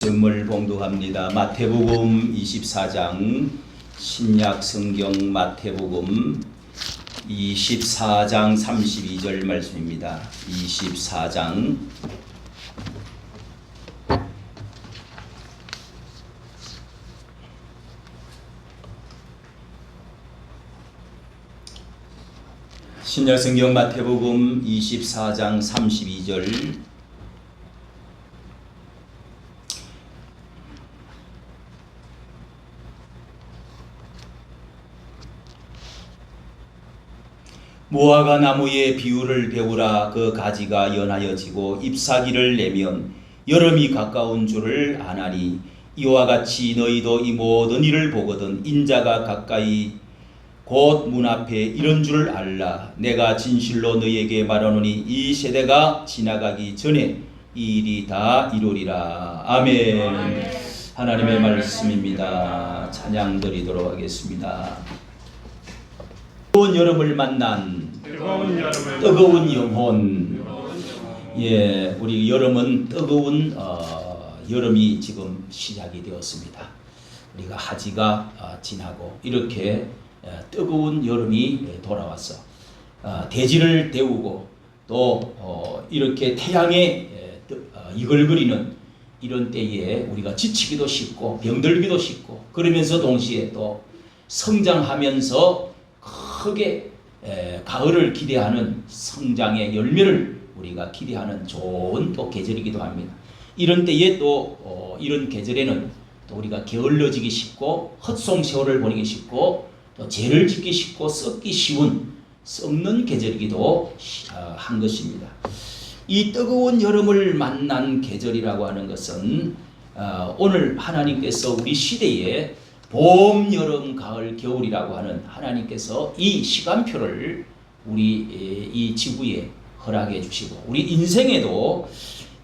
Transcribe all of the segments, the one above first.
말씀을 봉독합니다. 마태복음 24장, 신약 성경 마태복음 24장 32절 말씀입니다. 24장 신약 성경 마태복음 24장 32절 무화과 나무의 비유를 배우라. 그 가지가 연하여 지고 잎사귀를 내면 여름이 가까운 줄을 아나니 이와 같이 너희도 이 모든 일을 보거든 인자가 가까이 곧 문 앞에 이런 줄을 알라. 내가 진실로 너희에게 말하노니 이 세대가 지나가기 전에 이 일이 다 이루리라. 아멘. 하나님의 말씀입니다. 찬양 드리도록 하겠습니다. 뜨거운 여름을 만난 뜨거운 영혼. 예, 우리 여름은 뜨거운 여름이 지금 시작이 되었습니다. 우리가 하지가 지나고 이렇게 뜨거운 여름이 돌아왔어. 대지를 데우고 또 이렇게 태양에 이글거리는 이런 때에 우리가 지치기도 쉽고 병들기도 쉽고 그러면서 동시에 또 성장하면서 크게 가을을 기대하는 성장의 열매를 우리가 기대하는 좋은 또 계절이기도 합니다. 이런 때에 또 이런 계절에는 또 우리가 게을러지기 쉽고 헛송세월을 보내기 쉽고 또 죄를 짓기 쉽고 썩기 쉬운 썩는 계절이기도 한 것입니다. 이 뜨거운 여름을 만난 계절이라고 하는 것은 오늘 하나님께서 우리 시대에 봄, 여름, 가을, 겨울이라고 하는 하나님께서 이 시간표를 우리 이 지구에 허락해 주시고 우리 인생에도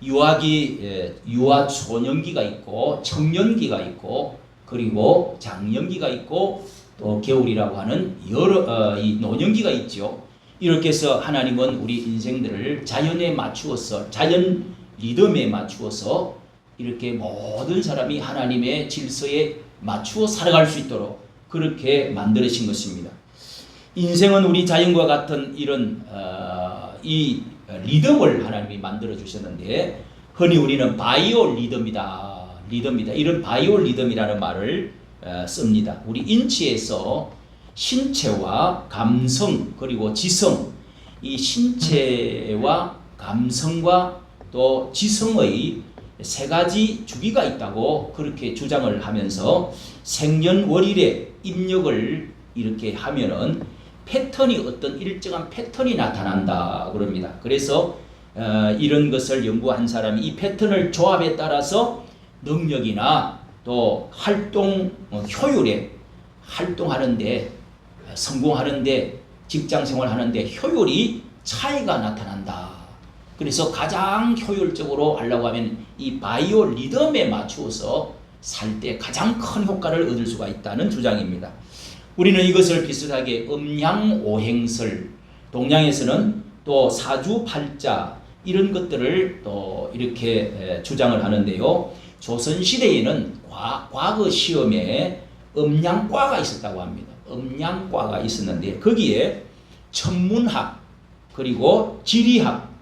유아 소년기가 있고 청년기가 있고 그리고 장년기가 있고 또 겨울이라고 하는 이 노년기가 있죠. 이렇게 해서 하나님은 우리 인생들을 자연에 맞추어서 자연 리듬에 맞추어서 이렇게 모든 사람이 하나님의 질서에 맞추어 살아갈 수 있도록 그렇게 만들어진 것입니다. 인생은 우리 자연과 같은 이런 이 리듬을 하나님이 만들어 주셨는데 흔히 우리는 바이오 리듬이다. 이런 바이오 리듬이라는 말을 씁니다. 우리 인체에서 신체와 감성 그리고 지성, 이 신체와 감성과 또 지성의 세 가지 주기가 있다고 그렇게 주장을 하면서 생년월일의 입력을 이렇게 하면은 패턴이 어떤 일정한 패턴이 나타난다 그럽니다. 그래서 이런 것을 연구한 사람이 이 패턴을 조합에 따라서 능력이나 또 활동 효율에 활동하는데 성공하는데 직장생활 하는데 효율이 차이가 나타난다. 그래서 가장 효율적으로 하려고 하면 이 바이오 리듬에 맞추어서 살 때 가장 큰 효과를 얻을 수가 있다는 주장입니다. 우리는 이것을 비슷하게 음양오행설, 동양에서는 또 사주팔자 이런 것들을 또 이렇게 주장을 하는데요. 조선시대에는 과거 시험에 음양과가 있었다고 합니다. 음양과가 있었는데 거기에 천문학 그리고 지리학,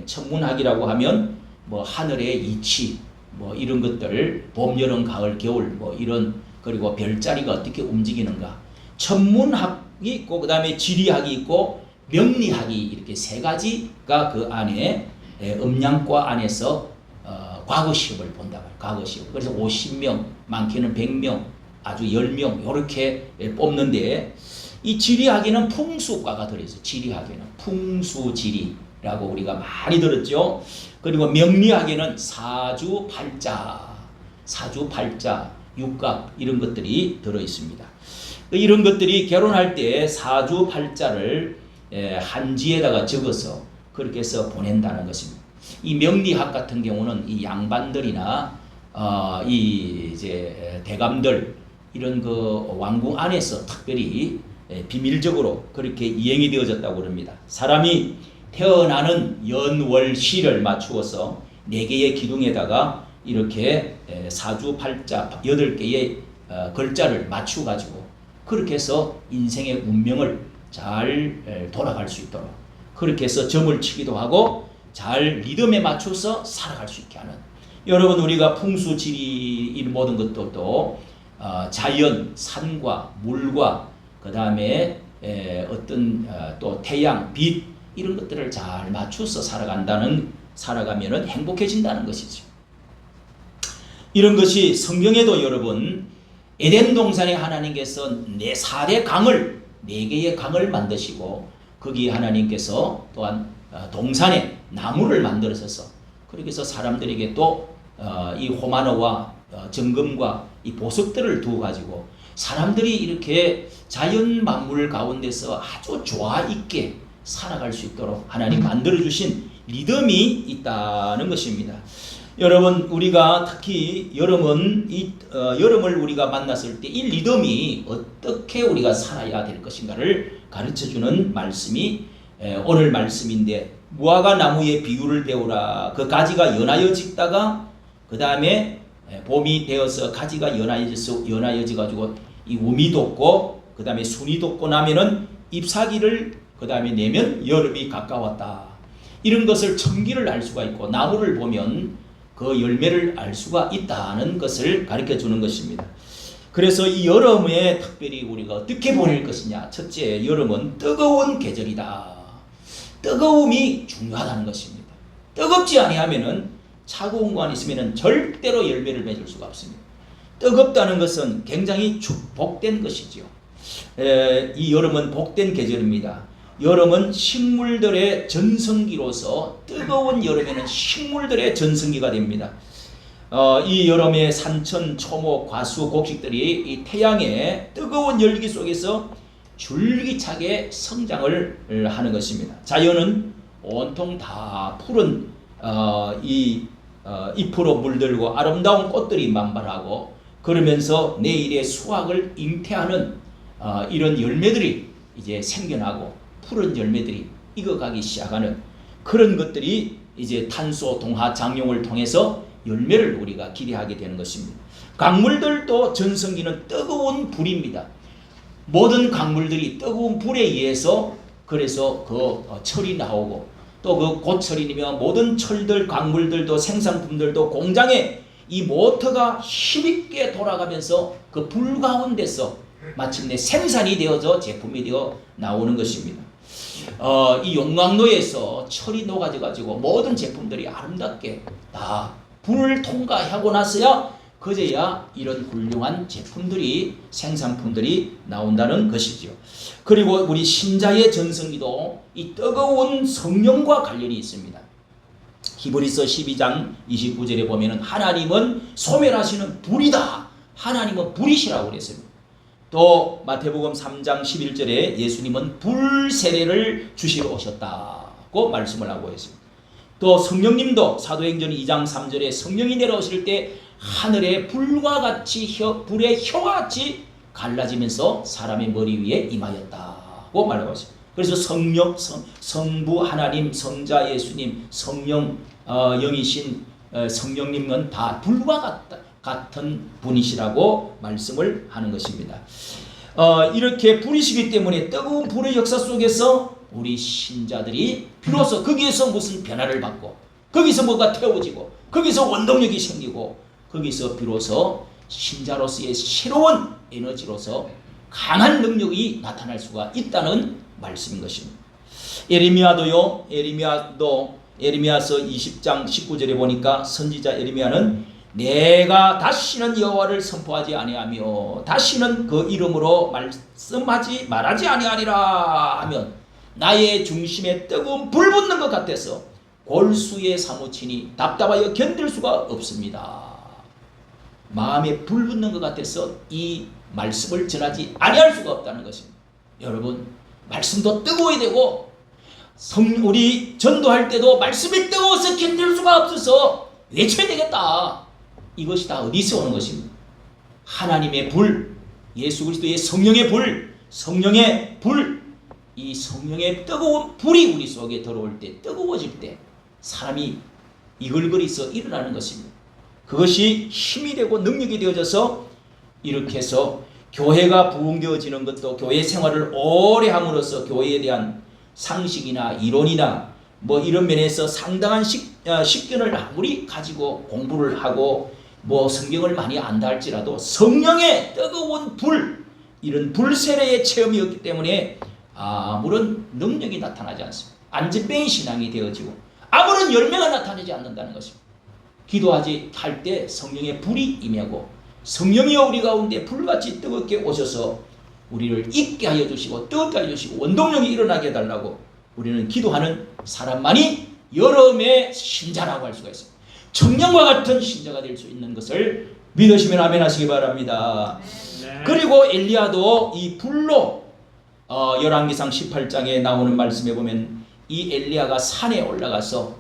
천문학이라고 하면 뭐 하늘의 이치 뭐 이런 것들 봄, 여름, 가을, 겨울 뭐 이런 그리고 별자리가 어떻게 움직이는가 천문학이 있고 그 다음에 지리학이 있고 명리학이 이렇게 세 가지가 그 안에 음양과 안에서 과거 시험을 본다고 해요. 과거 시험. 그래서 50명, 많게는 100명, 아주 10명 이렇게 뽑는데 이 지리학에는 풍수과가 들어있어요. 지리학에는 풍수지리라고 우리가 많이 들었죠. 그리고 명리학에는 사주팔자, 육각 이런 것들이 들어있습니다. 이런 것들이 결혼할 때 사주팔자를 한지에다가 적어서 그렇게 해서 보낸다는 것입니다. 이 명리학 같은 경우는 이 양반들이나 이 이제 대감들 이런 그 왕궁 안에서 특별히 비밀적으로 그렇게 이행이 되어졌다고 그럽니다. 사람이 태어나는 연월시를 맞추어서 4개의 기둥에다가 이렇게 사주팔자 8개의 글자를 맞추어 가지고 그렇게 해서 인생의 운명을 잘 돌아갈 수 있도록 그렇게 해서 점을 치기도 하고 잘 리듬에 맞춰서 살아갈 수 있게 하는, 여러분 우리가 풍수지리 이 모든 것들도 자연, 산과 물과 그 다음에 어떤 또 태양, 빛 이런 것들을 잘 맞춰서 살아가면은 행복해진다는 것이죠. 이런 것이 성경에도 여러분 에덴 동산에 하나님께서 4대 강을 4개의 강을 만드시고 거기에 하나님께서 또한 동산에 나무를 만들어서 그렇게 해서 사람들에게 또 이 호마노와 정금과 이 보석들을 두어 가지고 사람들이 이렇게 자연 만물 가운데서 아주 조화 있게 살아갈 수 있도록 하나님 만들어 주신 리듬이 있다는 것입니다. 여러분 우리가 특히 여름을 우리가 만났을 때 이 리듬이 어떻게 우리가 살아야 될 것인가를 가르쳐주는 말씀이 오늘 말씀인데, 무화과 나무의 비유를 배우라. 그 가지가 연하여 짙다가 그 다음에 봄이 되어서 가지가 연하여져 가지고 이 우미 돋고 그 다음에 순이 돋고 나면은 잎사귀를 그 다음에 내면 여름이 가까웠다. 이런 것을 청기를 알 수가 있고 나무를 보면 그 열매를 알 수가 있다는 것을 가르쳐 주는 것입니다. 그래서 이 여름에 특별히 우리가 어떻게 보낼 것이냐. 첫째, 여름은 뜨거운 계절이다. 뜨거움이 중요하다는 것입니다. 뜨겁지 아니하면은 차가운 거 안 있으면은 절대로 열매를 맺을 수가 없습니다. 뜨겁다는 것은 굉장히 복된 것이죠. 이 여름은 복된 계절입니다. 여름은 식물들의 전성기로서 뜨거운 여름에는 식물들의 전성기가 됩니다. 이 여름에 산천, 초목, 과수, 곡식들이 이 태양의 뜨거운 열기 속에서 줄기차게 성장을 하는 것입니다. 자연은 온통 다 푸른 잎으로 물들고 아름다운 꽃들이 만발하고 그러면서 내일의 수확을 잉태하는 이런 열매들이 이제 생겨나고 푸른 열매들이 익어가기 시작하는 그런 것들이 이제 탄소, 동화, 장룡을 통해서 열매를 우리가 기대하게 되는 것입니다. 강물들도 전성기는 뜨거운 불입니다. 모든 강물들이 뜨거운 불에 의해서 그래서 그 철이 나오고 또 그 고철이며 모든 철들, 강물들도 생산품들도 공장에 이 모터가 힘있게 돌아가면서 그 불 가운데서 마침내 생산이 되어져 제품이 되어 나오는 것입니다. 이 용광로에서 철이 녹아져 가지고 모든 제품들이 아름답게 다 불을 통과하고 나서야 그제야 이런 훌륭한 제품들이 생산품들이 나온다는 것이죠. 그리고 우리 신자의 전성기도 이 뜨거운 성령과 관련이 있습니다. 히브리서 12장 29절에 보면은 하나님은 소멸하시는 불이다. 하나님은 불이시라고 그랬습니다. 또 마태복음 3장 11절에 예수님은 불 세례를 주시러 오셨다고 말씀을 하고 있습니다. 또 성령님도 사도행전 2장 3절에 성령이 내려오실 때 하늘에 불과 같이 불의 혀와 같이 갈라지면서 사람의 머리 위에 임하였다고 말하고 있습니다. 그래서 성령, 성부 하나님, 성자 예수님, 성령 영이신 성령님은 다 불과 같은 분이시라고 말씀을 하는 것입니다. 이렇게 불이시기 때문에 뜨거운 불의 역사 속에서 우리 신자들이 비로소 거기에서 무슨 변화를 받고 거기서 뭐가 태워지고 거기서 원동력이 생기고 거기서 비로소 신자로서의 새로운 에너지로서 강한 능력이 나타날 수가 있다는 말씀인 것입니다. 에레미야서 20장 19절에 보니까 선지자 에레미야는 내가 다시는 여호와를 선포하지 아니하며 다시는 그 이름으로 말씀하지 말하지 아니하리라 하면 나의 중심에 뜨거운 불 붙는 것 같아서 골수에 사무치니 답답하여 견딜 수가 없습니다. 마음에 불 붙는 것 같아서 이 말씀을 전하지 아니할 수가 없다는 것입니다. 여러분, 말씀도 뜨거워야 되고 우리 전도할 때도 말씀이 뜨거워서 견딜 수가 없어서 외쳐야 되겠다. 이것이 다 어디서 오는 것입니다. 하나님의 불, 예수 그리스도의 성령의 불, 이 성령의 뜨거운 불이 우리 속에 들어올 때, 뜨거워질 때 사람이 이글거리서 일어나는 것입니다. 그것이 힘이 되고 능력이 되어져서 이렇게 해서 교회가 부흥되어지는 것도 교회 생활을 오래 함으로써 교회에 대한 상식이나 이론이나 뭐 이런 면에서 상당한 식견을 아무리 가지고 공부를 하고 뭐 성경을 많이 안다 할지라도 성령의 뜨거운 불, 이런 불세례의 체험이었기 때문에 아무런 능력이 나타나지 않습니다. 안진뱅이 신앙이 되어지고 아무런 열매가 나타나지 않는다는 것입니다. 기도하지 할 때 성령의 불이 임하고 성령이여 우리 가운데 불같이 뜨겁게 오셔서 우리를 잊게 하여 주시고 뜨겁게 하여 주시고 원동력이 일어나게 해달라고 우리는 기도하는 사람만이 여름의 신자라고 할 수가 있습니다. 청년과 같은 신자가 될 수 있는 것을 믿으시면 아멘 하시기 바랍니다. 네. 그리고 엘리야도 이 불로 열왕기상 18장에 나오는 말씀에 보면 이 엘리야가 산에 올라가서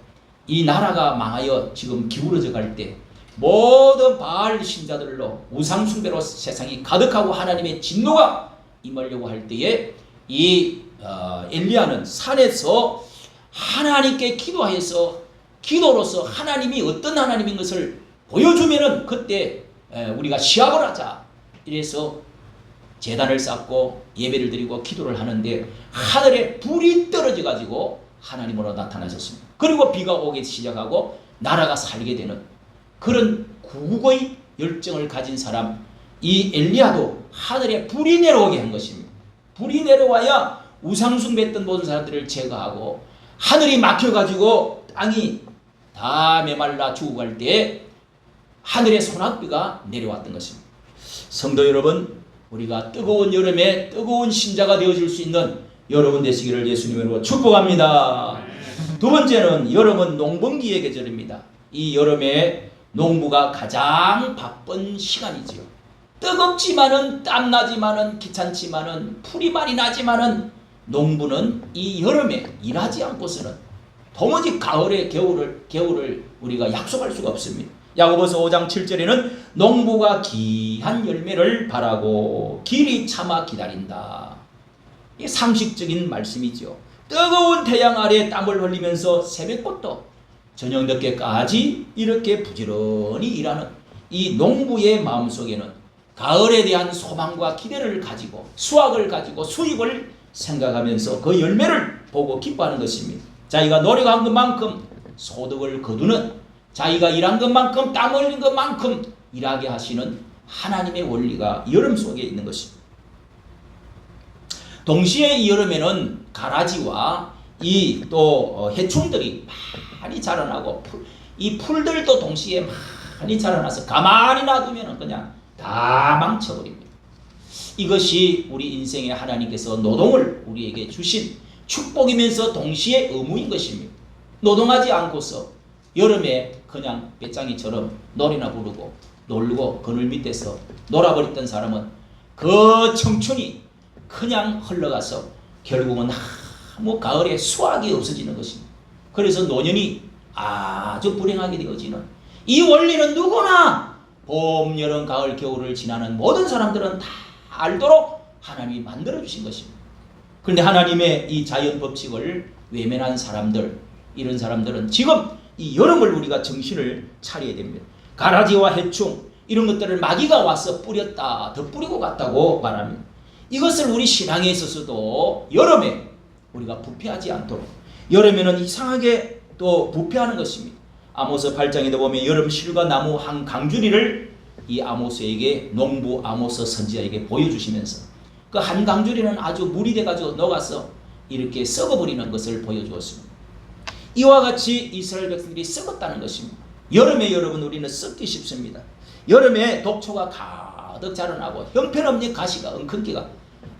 이 나라가 망하여 지금 기울어져 갈 때 모든 바알 신자들로 우상 숭배로 세상이 가득하고 하나님의 진노가 임하려고 할 때에 이 엘리야는 산에서 하나님께 기도해서 기도로서 하나님이 어떤 하나님인 것을 보여주면은 그때 우리가 시합을 하자 이래서 제단을 쌓고 예배를 드리고 기도를 하는데 하늘에 불이 떨어져 가지고 하나님으로 나타나셨습니다. 그리고 비가 오기 시작하고 나라가 살게 되는 그런 국의 열정을 가진 사람, 이 엘리야도 하늘에 불이 내려오게 한 것입니다. 불이 내려와야 우상숭배했던 모든 사람들을 제거하고 하늘이 막혀가지고 땅이 다 메말라 죽어갈 때 하늘의 소낙비가 내려왔던 것입니다. 성도 여러분, 우리가 뜨거운 여름에 뜨거운 신자가 되어질 수 있는 여러분 되시기를 예수님으로 축복합니다. 두 번째는 여름은 농번기의 계절입니다. 이 여름에 농부가 가장 바쁜 시간이지요. 뜨겁지만은 땀나지만은 귀찮지만은 풀이 많이 나지만은 농부는 이 여름에 일하지 않고서는 도무지 가을에 겨울을 우리가 약속할 수가 없습니다. 야고보서 5장 7절에는 농부가 귀한 열매를 바라고 길이 참아 기다린다. 이 상식적인 말씀이죠. 뜨거운 태양 아래 땀을 흘리면서 새벽부터 저녁 늦게까지 이렇게 부지런히 일하는 이 농부의 마음속에는 가을에 대한 소망과 기대를 가지고 수확을 가지고 수입을 생각하면서 그 열매를 보고 기뻐하는 것입니다. 자기가 노력한 것만큼 소득을 거두는, 자기가 일한 것만큼 땀 흘린 것만큼 일하게 하시는 하나님의 원리가 여름 속에 있는 것입니다. 동시에 이 여름에는 가라지와 이 또 해충들이 많이 자라나고 이 풀들도 동시에 많이 자라나서 가만히 놔두면 그냥 다 망쳐버립니다. 이것이 우리 인생에 하나님께서 노동을 우리에게 주신 축복이면서 동시에 의무인 것입니다. 노동하지 않고서 여름에 그냥 배짱이처럼 노래나 부르고 놀고 그늘 밑에서 놀아버렸던 사람은 그 청춘이 그냥 흘러가서 결국은 아무 가을에 수확이 없어지는 것입니다. 그래서 노년이 아주 불행하게 되어지는 이 원리는 누구나 봄, 여름, 가을, 겨울을 지나는 모든 사람들은 다 알도록 하나님이 만들어주신 것입니다. 그런데 하나님의 이 자연 법칙을 외면한 사람들, 이런 사람들은 지금 이 여름을 우리가 정신을 차려야 됩니다. 가라지와 해충 이런 것들을 마귀가 와서 뿌렸다, 더 뿌리고 갔다고 말합니다. 이것을 우리 신앙에 있어서도 여름에 우리가 부패하지 않도록, 여름에는 이상하게 또 부패하는 것입니다. 아모스 8장에도 보면 여름 실과 나무 한 강주리를 이 아모스에게, 농부 아모스 선지자에게 보여주시면서 그 한 강주리는 아주 물이 돼가지고 녹아서 이렇게 썩어버리는 것을 보여주었습니다. 이와 같이 이스라엘 백성들이 썩었다는 것입니다. 여름에 여러분 우리는 썩기 쉽습니다. 여름에 독초가 가득 자라나고 형편없는 가시가 엉큼기가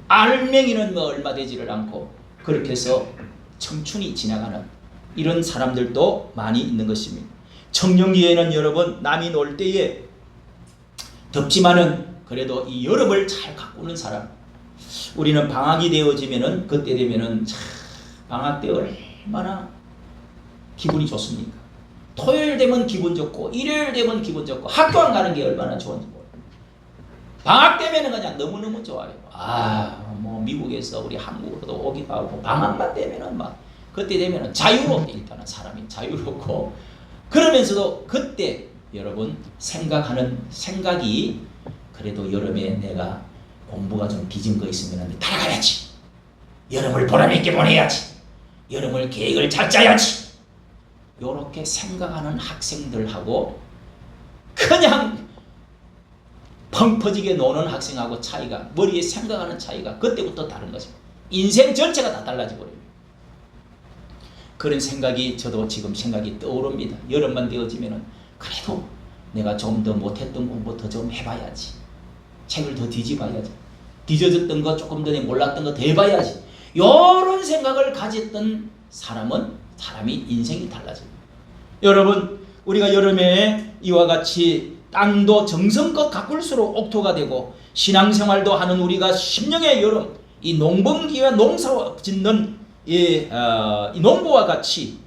알맹이는 뭐 얼마 되지를 않고 그렇게 해서 청춘이 지나가는 이런 사람들도 많이 있는 것입니다. 청년기에는 여러분 남이 놀 때에 덥지만은 그래도 이 여름을 잘 가꾸는 사람, 우리는 방학이 되어지면은 그때 되면은 참 방학 때 얼마나 기분이 좋습니까? 토요일 되면 기분 좋고 일요일 되면 기분 좋고 학교 안 가는 게 얼마나 좋은지 몰라요. 방학 되면은 그냥 너무너무 좋아요. 뭐 미국에서 우리 한국으로도 오기도 하고 방학만 되면은 막 그때 되면은 자유롭게 일단은 사람이 자유롭고 그러면서도 그때 여러분 생각하는 생각이 그래도 여름에 내가 공부가 좀 빚은 거 있으면 따라가야지. 여름을 보람있게 보내야지. 여름을 계획을 잘 짜야지. 요렇게 생각하는 학생들하고 그냥 펑 퍼지게 노는 학생하고 차이가, 머리에 생각하는 차이가 그때부터 다른 것입니다. 인생 전체가 다 달라져 버립니다. 그런 생각이 저도 지금 생각이 떠오릅니다. 여름만 되어지면은 그래도 내가 좀 더 못했던 공부 더 좀 해봐야지. 책을 더 뒤집어야지. 뒤져졌던 거 조금 전에 몰랐던 거 더 해봐야지. 이런 생각을 가졌던 사람이 인생이 달라집니다. 여러분, 우리가 여름에 이와 같이 땅도 정성껏 가꿀수록 옥토가 되고 신앙생활도 하는 우리가 심령의 여름, 이 농번기와 농사 짓는 이 농부와 같이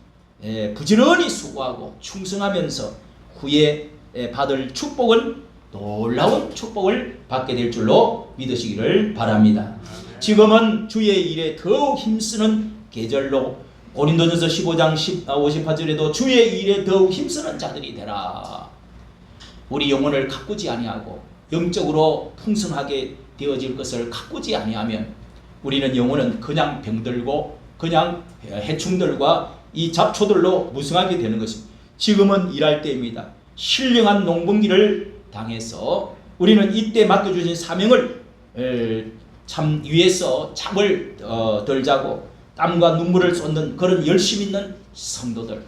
부지런히 수고하고 충성하면서 후에 받을 축복은 놀라운 축복을 받게 될 줄로 믿으시기를 바랍니다. 지금은 주의 일에 더욱 힘쓰는 계절로 고린도전서 15장 58절에도 주의 일에 더욱 힘쓰는 자들이 되라. 우리 영혼을 가꾸지 아니하고 영적으로 풍성하게 되어질 것을 가꾸지 아니하면 우리는 영혼은 그냥 병들고 그냥 해충들과 이 잡초들로 무성하게 되는 것입니다. 지금은 일할 때입니다. 신령한 농번기를 당해서 우리는 이때 맡겨주신 사명을 참 위해서 잠을 덜 자고 땀과 눈물을 쏟는 그런 열심 있는 성도들.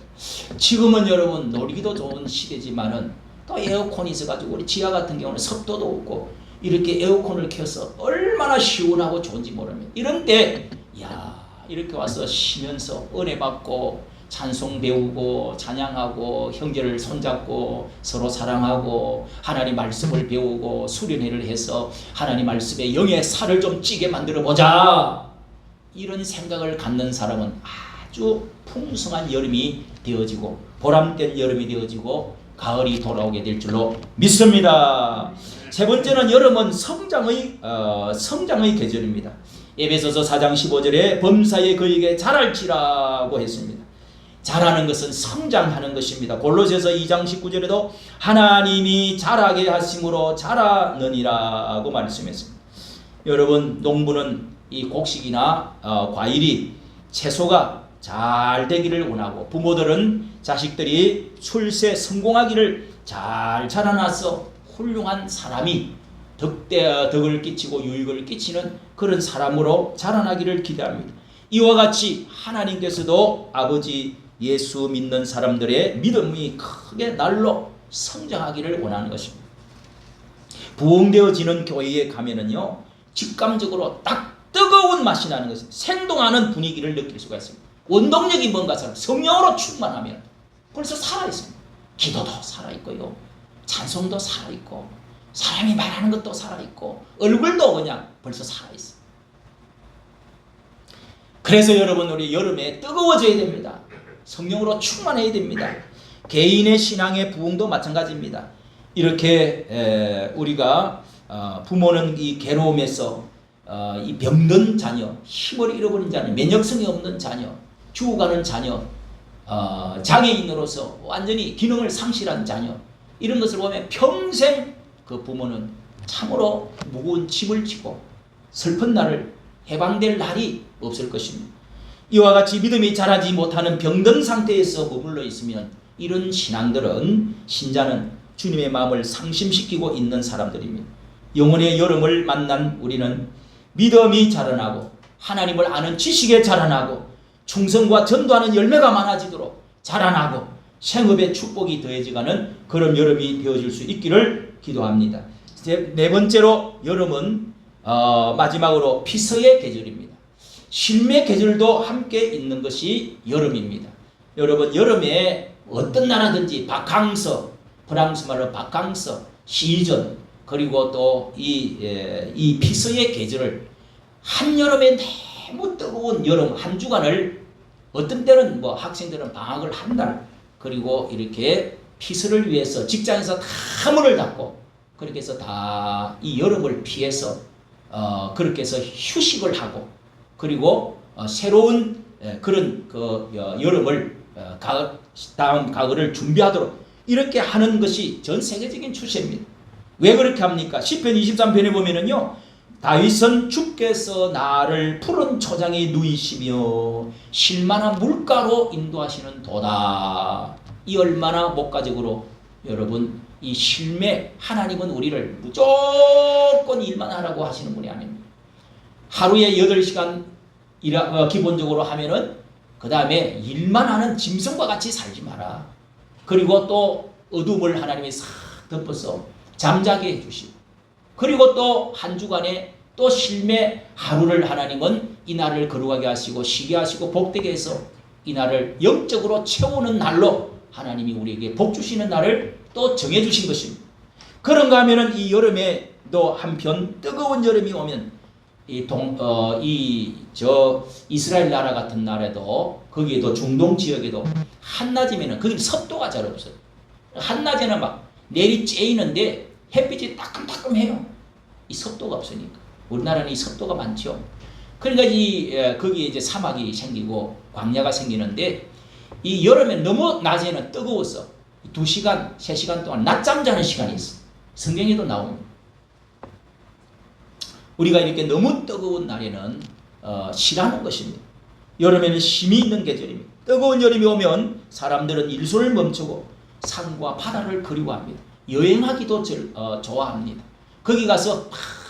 지금은 여러분 놀기도 좋은 시대지만은 또 에어컨이 있어가지고 우리 지하 같은 경우는 습도도 없고 이렇게 에어컨을 켜서 얼마나 시원하고 좋은지 모릅니다. 이런 때 이렇게 와서 쉬면서 은혜 받고 찬송 배우고 찬양하고 형제를 손잡고 서로 사랑하고 하나님 말씀을 배우고 수련회를 해서 하나님 말씀에 영의 살을 좀 찌게 만들어 보자. 이런 생각을 갖는 사람은 아주 풍성한 여름이 되어지고 보람된 여름이 되어지고 가을이 돌아오게 될 줄로 믿습니다. 세 번째는 여름은 성장의 계절입니다. 에베소서 4장 15절에 범사에 그에게 자랄지라고 했습니다. 자라는 것은 성장하는 것입니다. 골로새서 2장 19절에도 하나님이 자라게 하심으로 자라느니라고 말씀했습니다. 여러분, 농부는 이 곡식이나 과일이 채소가 잘 되기를 원하고 부모들은 자식들이 출세 성공하기를 잘 자라나서 훌륭한 사람이 덕을 끼치고 유익을 끼치는 그런 사람으로 자라나기를 기대합니다. 이와 같이 하나님께서도 아버지 예수 믿는 사람들의 믿음이 크게 날로 성장하기를 원하는 것입니다. 부흥되어지는 교회에 가면은요, 직감적으로 딱 뜨거운 맛이 나는 것입니다. 생동하는 분위기를 느낄 수가 있습니다. 원동력이 뭔가 성령으로 충만하면 벌써 살아있습니다. 기도도 살아있고요, 찬송도 살아있고, 사람이 말하는 것도 살아있고, 얼굴도 그냥 벌써 살아있습니다. 그래서 여러분, 우리 여름에 뜨거워져야 됩니다. 성령으로 충만해야 됩니다. 개인의 신앙의 부흥도 마찬가지입니다. 이렇게 우리가 부모는 이 괴로움에서 이 병든 자녀, 힘을 잃어버린 자녀, 면역성이 없는 자녀, 죽어가는 자녀, 장애인으로서 완전히 기능을 상실한 자녀, 이런 것을 보면 평생 그 부모는 참으로 무거운 짐을 지고 슬픈 날을 해방될 날이 없을 것입니다. 이와 같이 믿음이 자라지 못하는 병든 상태에서 머물러 있으면 이런 신자는 주님의 마음을 상심시키고 있는 사람들입니다. 영혼의 여름을 만난 우리는 믿음이 자라나고 하나님을 아는 지식에 자라나고 충성과 전도하는 열매가 많아지도록 자라나고 생업의 축복이 더해지가는 그런 여름이 되어질 수 있기를 기도합니다. 네 번째로 여름은 마지막으로 피서의 계절입니다. 쉼의 계절도 함께 있는 것이 여름입니다. 여러분, 여름에 어떤 나라든지 바캉스, 프랑스 말로 바캉스, 시즌, 그리고 또 이 피서의 계절을 한여름에 너무 뜨거운 여름 한 주간을 어떤 때는 학생들은 방학을 한 달, 그리고 이렇게 피서를 위해서 직장에서 다 문을 닫고 그렇게 해서 다 이 여름을 피해서 그렇게 해서 휴식을 하고 그리고 새로운 그런 여름을 다음 가을을 준비하도록 이렇게 하는 것이 전 세계적인 추세입니다. 왜 그렇게 합니까? 시편 23편에 보면은요, 다윗은 주께서 나를 푸른 초장에 누이시며 실만한 물가로 인도하시는 도다. 이 얼마나 목가적으로 여러분 이 실매, 하나님은 우리를 무조건 일만 하라고 하시는 분이 아닙니다. 하루에 8시간 기본적으로 하면은 그 다음에 일만 하는 짐승과 같이 살지 마라. 그리고 또 어둠을 하나님이 싹 덮어서 잠자게 해주시고, 그리고 또 한 주간에 또 실매 하루를 하나님은 이 날을 거룩하게 하시고 쉬게 하시고 복되게 해서 이 날을 영적으로 채우는 날로 하나님이 우리에게 복 주시는 날을 또 정해 주신 것입니다. 그런가 하면은 이 여름에도 한편 뜨거운 여름이 오면 이스라엘 나라 같은 나라에도, 거기에도 중동 지역에도 한낮이면은 거기 습도가 잘 없어요. 한낮에는 막 내리 쬐이는데 햇빛이 따끔따끔해요. 이 습도가 없으니까. 우리나라는 이 습도가 많죠. 그러니까 거기에 이제 사막이 생기고 광야가 생기는데, 이 여름에 너무 낮에는 뜨거워서 2시간, 3시간 동안 낮잠 자는 시간이 있어. 성경에도 나옵니다. 우리가 이렇게 너무 뜨거운 날에는 싫어하는 것입니다. 여름에는 힘이 있는 계절입니다. 뜨거운 여름이 오면 사람들은 일손을 멈추고 산과 바다를 그리워합니다. 여행하기도 좋아합니다. 거기 가서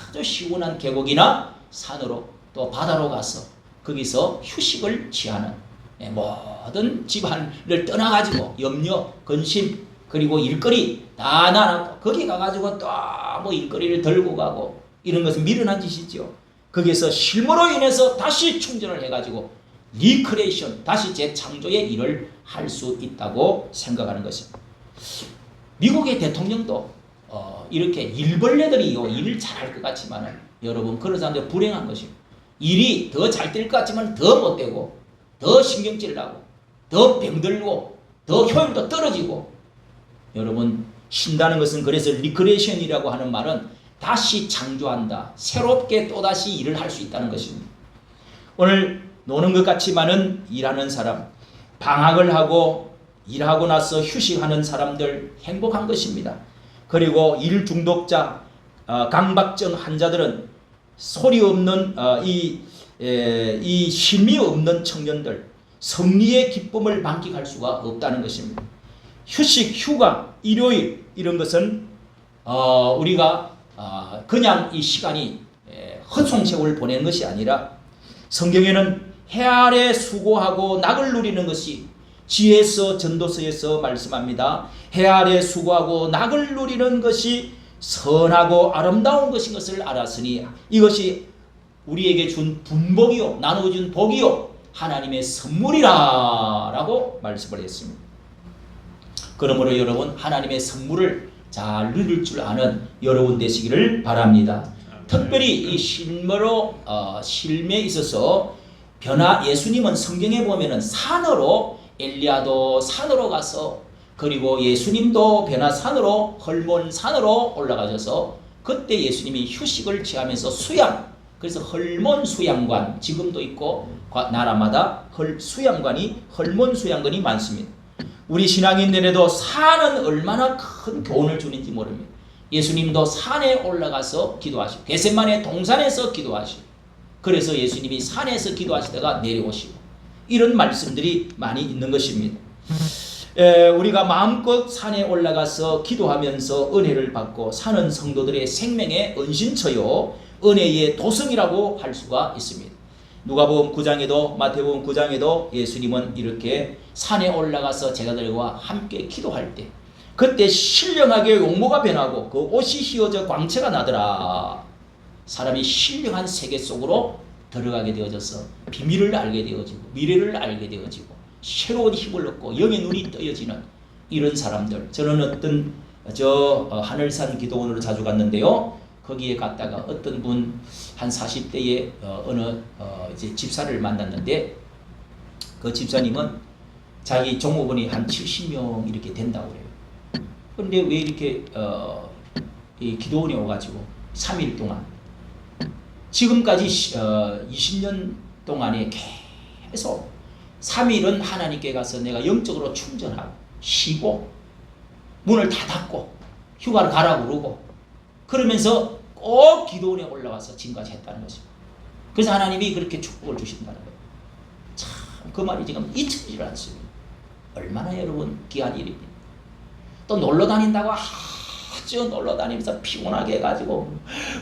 아주 시원한 계곡이나 산으로 또 바다로 가서 거기서 휴식을 취하는, 모든 집안을 떠나가지고 염려, 근심, 그리고 일거리 다 나눠 거기 가가지고 또 뭐 일거리를 들고 가고, 이런 것은 미련한 짓이죠. 거기에서 쉼으로 인해서 다시 충전을 해가지고 리크레이션, 다시 재창조의 일을 할 수 있다고 생각하는 것입니다. 미국의 대통령도 이렇게 일벌레들이 일을 잘할 것 같지만은, 여러분 그런 사람들 불행한 것입니다. 일이 더 잘 될 것 같지만 더 못되고, 더 신경질 나고, 더 병들고, 더 효율도 떨어지고. 여러분 쉰다는 것은, 그래서 리크레이션이라고 하는 말은 다시 창조한다, 새롭게 또다시 일을 할 수 있다는 것입니다. 오늘 노는 것 같지만은 일하는 사람, 방학을 하고 일하고 나서 휴식하는 사람들 행복한 것입니다. 그리고 일 중독자, 강박증 환자들은 소리 없는 이 쉼이 없는 청년들, 성리의 기쁨을 만끽할 수가 없다는 것입니다. 휴식, 휴가, 일요일 이런 것은 우리가 그냥 이 시간이 헛송세월 보내는 것이 아니라, 성경에는 해 아래 수고하고 낙을 누리는 것이, 지혜서 전도서에서 말씀합니다. 해 아래 수고하고 낙을 누리는 것이 선하고 아름다운 것인 것을 알았으니 이것이 우리에게 준 분복이요, 나눠준 복이요, 하나님의 선물이라 라고 말씀을 했습니다. 그러므로 여러분 하나님의 선물을 잘 누릴 줄 아는 여러분 되시기를 바랍니다. 특별히 이 실매에 있어서 예수님은 성경에 보면은 산으로, 엘리야도 산으로 가서, 그리고 예수님도 변화산으로, 헐몬산으로 올라가셔서 그때 예수님이 휴식을 취하면서 수양, 그래서 헐몬 수양관 지금도 있고 나라마다 수양관이, 헐몬 수양관이 많습니다. 우리 신앙인들에도 산은 얼마나 큰 교훈을 주는지 모릅니다. 예수님도 산에 올라가서 기도하시고, 겟세마네 동산에서 기도하시고, 그래서 예수님이 산에서 기도하시다가 내려오시고, 이런 말씀들이 많이 있는 것입니다. 우리가 마음껏 산에 올라가서 기도하면서 은혜를 받고 사는 성도들의 생명의 은신처요, 은혜의 도성이라고 할 수가 있습니다. 누가복음 9장에도 마태복음 9장에도 예수님은 이렇게 산에 올라가서 제자들과 함께 기도할 때, 그때 신령하게 용모가 변하고 그 옷이 휘어져 광채가 나더라. 사람이 신령한 세계 속으로 들어가게 되어져서 비밀을 알게 되어지고 미래를 알게 되어지고 새로운 힘을 얻고 영의 눈이 떠여지는 이런 사람들. 저는 하늘산 기도원으로 자주 갔는데요. 거기에 갔다가 어떤 분 한 40대의 이제 집사를 만났는데, 그 집사님은 자기 종업원이 한 70명 이렇게 된다고 그래요. 그런데 왜 이렇게 이 기도원에 오가지고 3일 동안, 지금까지 20년 동안에 계속 3일은 하나님께 가서 내가 영적으로 충전하고 쉬고, 문을 다 닫고 휴가를 가라고 그러고 그러면서 꼭 기도원에 올라가서 지금까지 했다는 거죠. 그래서 하나님이 그렇게 축복을 주신다는 거예요. 참 그 말이 지금 잊혀지질 않습니다. 얼마나 여러분 귀한 일입니다. 또 놀러 다닌다고 아주 놀러 다니면서 피곤하게 해가지고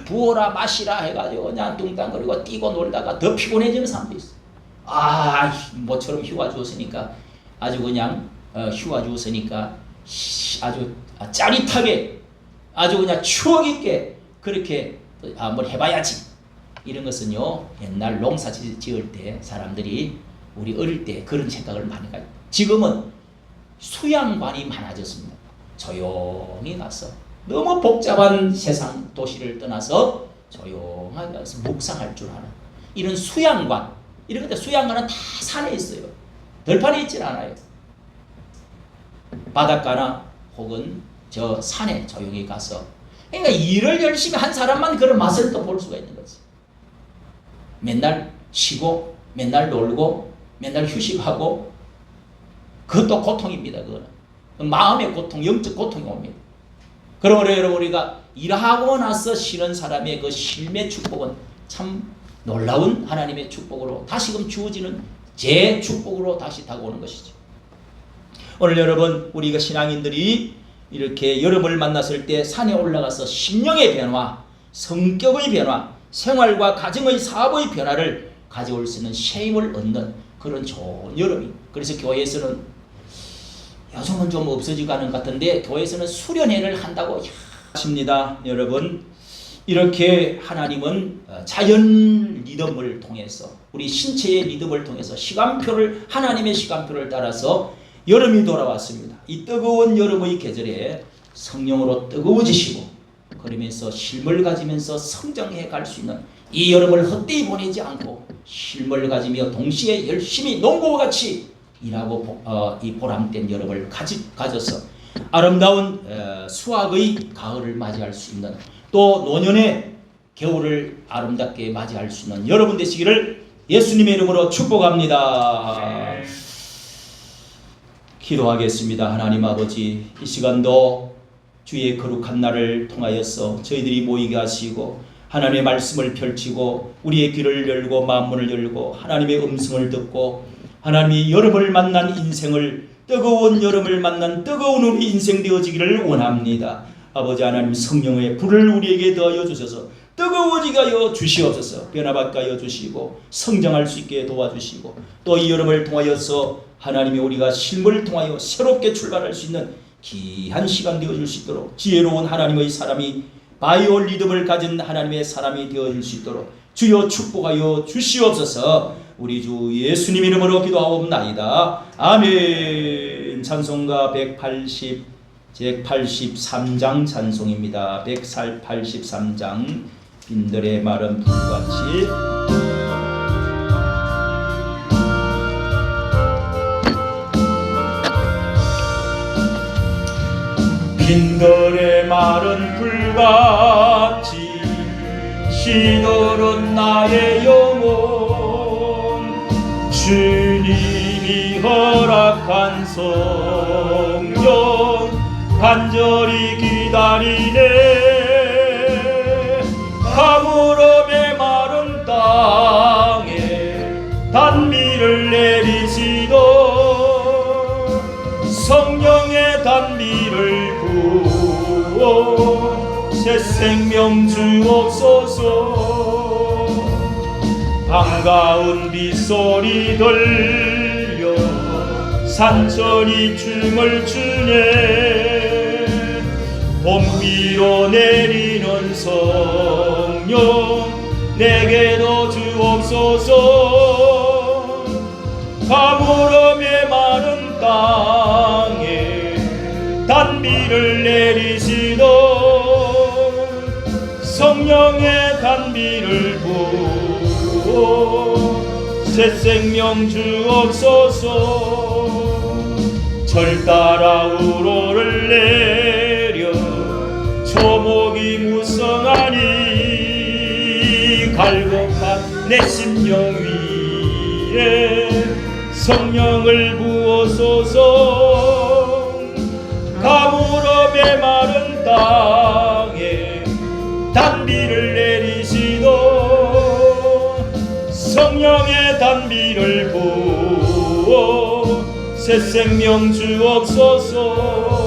부어라 마시라 해가지고 그냥 뚱땅거리고 뛰고 놀다가 더 피곤해지는 사람도 있어요. 모처럼 휴가 주었으니까 아주 그냥 휴가 주었으니까 아주 짜릿하게 아주 그냥 추억 있게 그렇게 한번 해봐야지. 이런 것은요 옛날 농사 지을 때 사람들이 우리 어릴 때 그런 생각을 많이 가요. 지금은 수양관이 많아졌습니다. 조용히 가서 너무 복잡한 세상 도시를 떠나서 조용하게 가서 묵상할 줄 아는 이런 수양관, 이런 것들 수양관은 다 산에 있어요. 들판에 있질 않아요. 바닷가나 혹은 저 산에 조용히 가서, 그러니까 일을 열심히 한 사람만 그런 맛을 또 볼 수가 있는 거지. 맨날 쉬고 맨날 놀고 맨날 휴식하고 그것도 고통입니다. 그거는 마음의 고통, 영적 고통이 옵니다. 그러므로 여러분 우리가 일하고 나서 쉬는 사람의 그 쉼의 축복은 참 놀라운 하나님의 축복으로 다시금 주어지는 제 축복으로 다시 다가오는 것이죠. 오늘 여러분 우리가 신앙인들이 이렇게 여름을 만났을 때 산에 올라가서 심령의 변화, 성격의 변화, 생활과 가정의 사업의 변화를 가져올 수 있는 쉼을 얻는 그런 좋은 여름이. 그래서 교회에서는 요즘은 좀 없어지고 가는 것 같은데 교회에서는 수련회를 한다고 하십니다. 여러분 이렇게 하나님은 자연 리듬을 통해서 우리 신체의 리듬을 통해서 시간표를 하나님의 시간표를 따라서 여름이 돌아왔습니다. 이 뜨거운 여름의 계절에 성령으로 뜨거워지시고 그러면서 쉼을 가지면서 성장해 갈 수 있는 이 여름을 헛되이 보내지 않고 쉼을 가지며 동시에 열심히 농부와 같이 일하고 이 보람된 여름을 가져서 아름다운 수확의 가을을 맞이할 수 있는 또 노년의 겨울을 아름답게 맞이할 수 있는 여러분 되시기를 예수님의 이름으로 축복합니다. 기도하겠습니다. 하나님 아버지, 이 시간도 주의 거룩한 날을 통하여서 저희들이 모이게 하시고 하나님의 말씀을 펼치고 우리의 귀를 열고 마음문을 열고 하나님의 음성을 듣고 하나님이 여름을 만난 인생을 뜨거운 여름을 만난 뜨거운 우리 인생 되어지기를 원합니다. 아버지 하나님 성령의 불을 우리에게 더하여 주셔서 뜨거워지게 하여 주시옵소서. 변화받게 하여 주시고 성장할 수 있게 도와주시고 또 이 여름을 통하여서 하나님이 우리가 쉼을 통하여 새롭게 출발할 수 있는 귀한 시간 되어줄 수 있도록 지혜로운 하나님의 사람이 바이오 리듬을 가진 하나님의 사람이 되어줄 수 있도록 주여 축복하여 주시옵소서. 우리 주 예수님 이름으로 기도하옵나이다. 아멘. 찬송가 183장 찬송입니다. 183장 빈들의 마른 불같이 빈들의 마른 불같이 시들은 나의 영혼 주님이 허락한 성령 간절히 기다리네. 가물음의 마른 땅에 단비를 내리시던 성령의 단비를 부어 새 생명 주옵소서. 반가운 빗소리 들려 산천이 춤을 추네. 봄비로 내리는 성령 내게도 주옵소서. 가물음의 마른 땅에 단비를 내리시던 성령의 단비를 부어 새 생명 주옵소서. 절 따라 우로를 내려 초목이 무성하니 갈급한 내 심령 위에 성령을 부어소서. 가물어 메마른 땅에 단비를 내리시도 성령의 단비를 부어 새 생명 주옵소서.